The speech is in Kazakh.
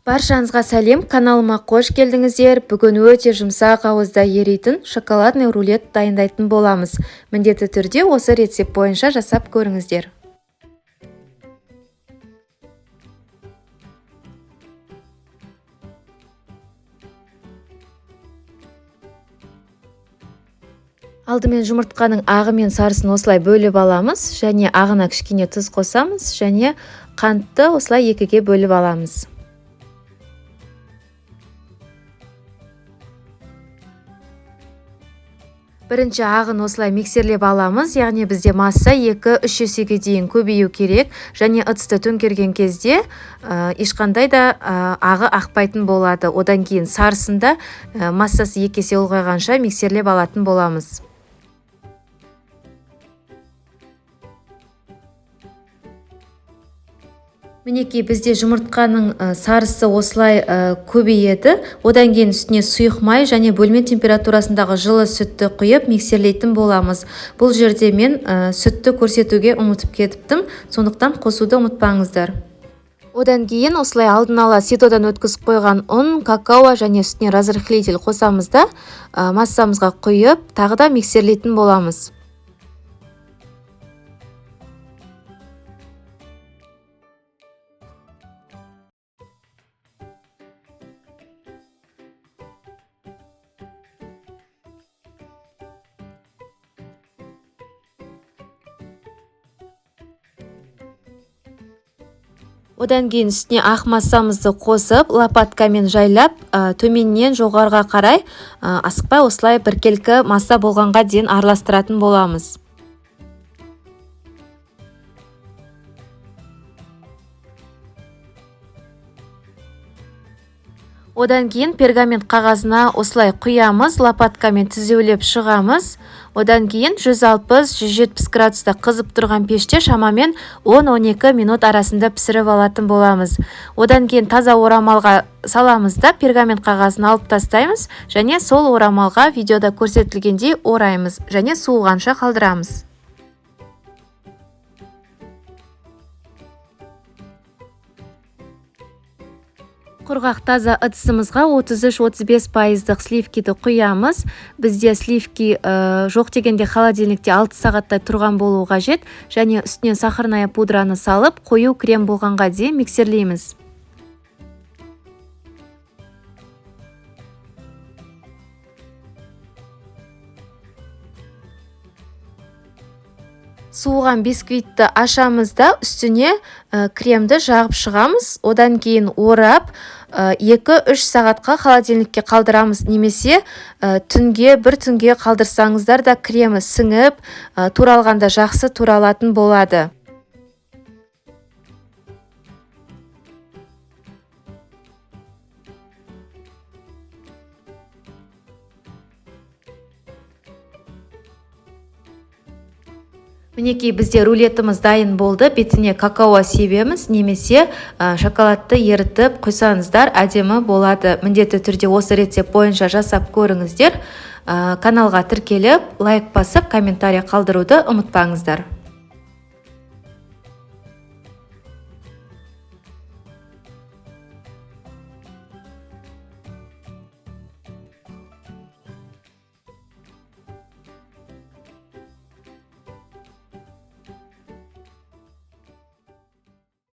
Баршаңызға сәлем, каналыма қош келдіңіздер. Бүгін өте жұмсақ ауызда еритін шоколадный рулет дайындайтын боламыз. Міндетті түрде осы рецепт бойынша жасап көріңіздер. Алдымен жұмыртқаның ағы мен сарысын осылай бөліп аламыз, және ағына кішкене тұз қосамыз, және қантты осылай екіге бөліп аламыз. Бірінші ағын осылай миксерлеп аламыз, яғни бізде масса 2-3 есеге дейін көбею керек, және ыдысты төңкерген кезде ешқандай да ағы ақпайтын болады. Одан кейін сарысында массасы 2 есе ұлғайғанша миксерлеп алатын боламыз. Мінекей бізде жұмыртқаның сарысы осылай көбейеді. Одан кейін үстіне сұйық май және бөлме температурасындағы жылы сүтті құйып миксерлейтін боламыз. Бұл жерде мен сүтті көрсетуге ұмытып кетіптім, сондықтан қосуды ұмытпаңыздар. Одан кейін осылай алдын ала ситодан өткізіп қойған ұн, какао және үстіне разрыхлитель қосамыз да массамызға құйып, тағы да миксерлейтін боламыз. Одан кейін үстіне ақ массамызды қосып, лопаткамен жайлап, төменнен жоғарыға қарай асықпай осылай біркелкі масса болғанға дейін араластыратын боламыз. Одан кейін пергамент қағазына осылай құямыз, лопаткамен тізеулеп шығамыз. Одан кейін 160-170 градуста қызып тұрған пеште шамамен 10-12 минут арасында пісіріп алатын боламыз. Одан кейін таза орамалға саламыз да пергамент қағазын алып тастаймыз, және сол орамалға видеода көрсетілгендей ораймыз, және суығанша қалдырамыз. Құрғақ таза ыдысымызға 33-35% сливкиді құямыз. Бізде сливки жоқ дегенде холодильникте 6 сағаттай тұрған болуы қажет, және үстіне сахарная пудраны салып, қою крем болғанға дейін миксерлейміз. Суыған бисквитті ашамыз да үстіне кремді жағып шығамыз. Одан кейін орап 2-3 сағатқа холодильникке қалдырамыз, немесе бір түнге қалдырсаңыздар да кремі сіңіп, туралғанда жақсы туралатын болады. Мінекей бізде рулетіміз дайын болды. Бетіне какао себеміз, немесе шоколадты ерітіп құйсаңыздар әдемі болады. Міндетті түрде осы рецепт бойынша жасап көріңіздер. Каналға тіркеліп, лайк басып, комментарий қалдыруды ұмытпаңыздар.